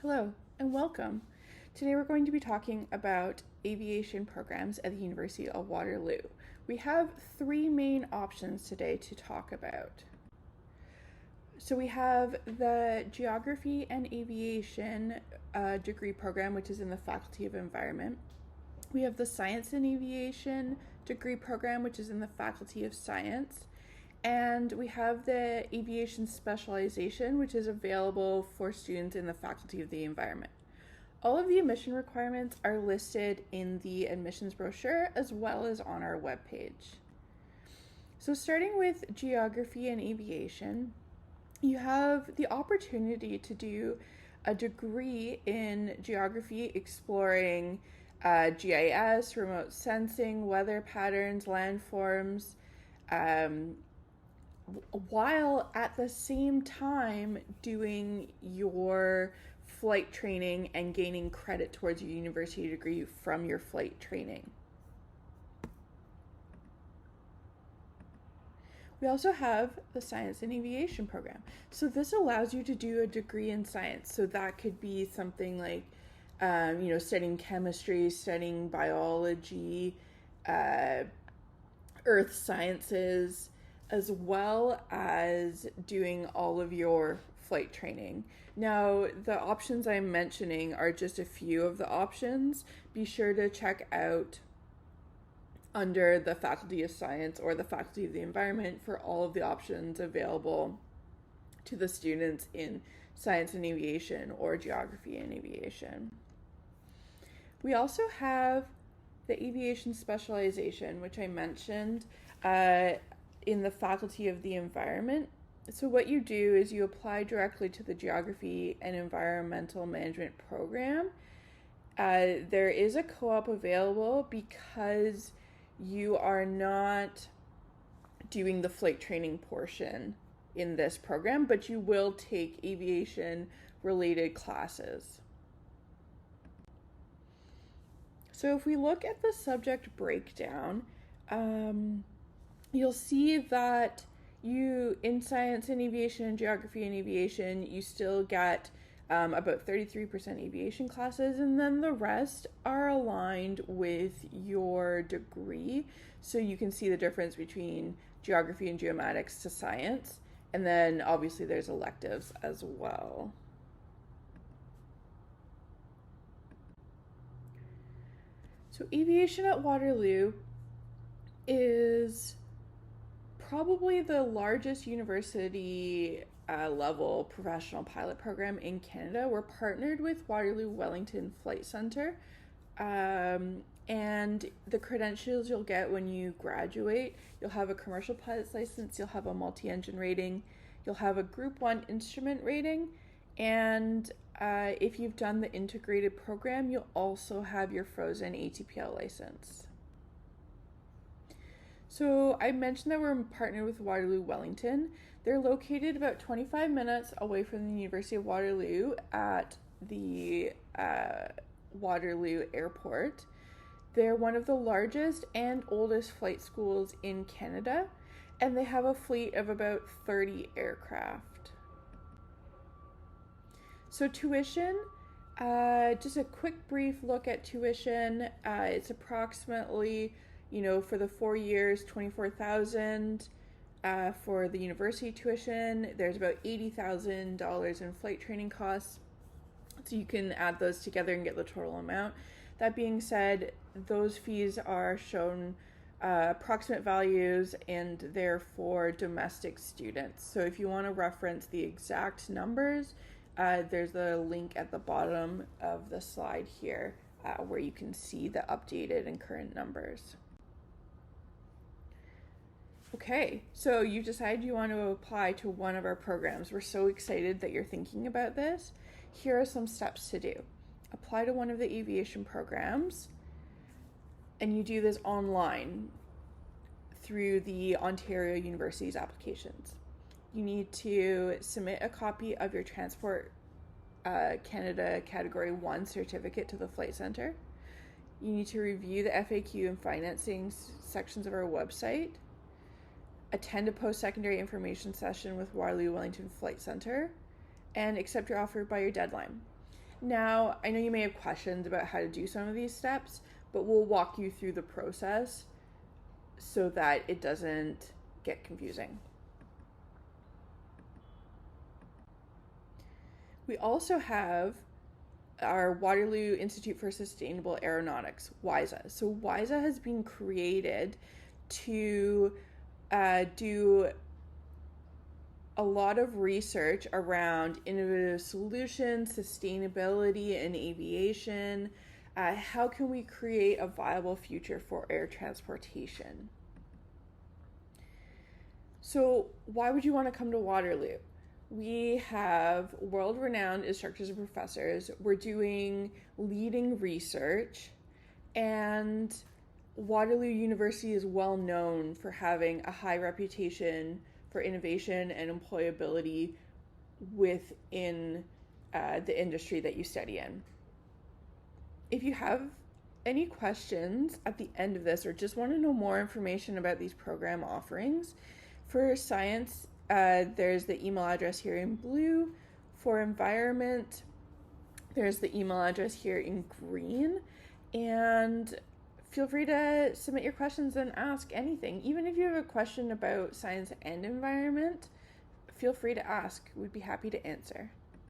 Hello and welcome. Today we're going to be talking about aviation programs at the University of Waterloo. We have three main options today to talk about. So we have the Geography and Aviation degree program, which is in the Faculty of Environment. We have the Science and Aviation degree program, which is in the Faculty of Science. And we have the Aviation Specialization, which is available for students in the Faculty of the Environment. All of the admission requirements are listed in the admissions brochure as well as on our webpage. So starting with Geography and Aviation, you have the opportunity to do a degree in geography exploring GIS, remote sensing, weather patterns, landforms, while at the same time doing your flight training and gaining credit towards your university degree from your flight training. We also have the Science and Aviation program. So this allows you to do a degree in science. So that could be something like, studying chemistry, studying biology, earth sciences, as well as doing all of your flight training. Now, the options I'm mentioning are just a few of the options. Be sure to check out under the Faculty of Science or the Faculty of the Environment for all of the options available to the students in Science and Aviation or Geography and Aviation. We also have the Aviation Specialization, which I mentioned in the Faculty of the Environment. So what you do is you apply directly to the Geography and Environmental Management program. There is a co-op available because you are not doing the flight training portion in this program, but you will take aviation related classes. So if we look at the subject breakdown, you'll see that you, in Science and Aviation and Geography and Aviation, you still get about 33% aviation classes, and then the rest are aligned with your degree. So you can see the difference between geography and geomatics to science, and then obviously there's electives as well. So Aviation at Waterloo is probably the largest university level professional pilot program in Canada. We're partnered with Waterloo Wellington Flight Centre, and the credentials you'll get when you graduate, you'll have a commercial pilot's license, you'll have a multi-engine rating, you'll have a Group 1 instrument rating, and if you've done the integrated program, you'll also have your frozen ATPL license. So I mentioned that we're partnered with Waterloo Wellington. They're located about 25 minutes away from the University of Waterloo at the Waterloo Airport. They're one of the largest and oldest flight schools in Canada, and they have a fleet of about 30 aircraft. So tuition, just a quick brief look at tuition. It's approximately, for the 4 years, $24,000 for the university tuition. There's about $80,000 in flight training costs. So you can add those together and get the total amount. That being said, those fees are shown approximate values, and they're for domestic students. So if you want to reference the exact numbers, there's a link at the bottom of the slide here where you can see the updated and current numbers. Okay, so you've decided you want to apply to one of our programs. We're so excited that you're thinking about this. Here are some steps to do. Apply to one of the aviation programs, and you do this online through the Ontario University's applications. You need to submit a copy of your Transport Canada Category 1 certificate to the Flight Centre. You need to review the FAQ and financing sections of our website. Attend a post-secondary information session with Waterloo Wellington Flight Centre, and accept your offer by your deadline. Now, I know you may have questions about how to do some of these steps, but we'll walk you through the process so that it doesn't get confusing. We also have our Waterloo Institute for Sustainable Aeronautics, WISA. So WISA has been created to do a lot of research around innovative solutions, sustainability in aviation. How can we create a viable future for air transportation? So why would you want to come to Waterloo? We have world-renowned instructors and professors. We're doing leading research, and Waterloo University is well known for having a high reputation for innovation and employability within the industry that you study in. If you have any questions at the end of this or just want to know more information about these program offerings, for science, there's the email address here in blue. For environment, there's the email address here in green. And feel free to submit your questions and ask anything. Even if you have a question about science and environment, feel free to ask. We'd be happy to answer.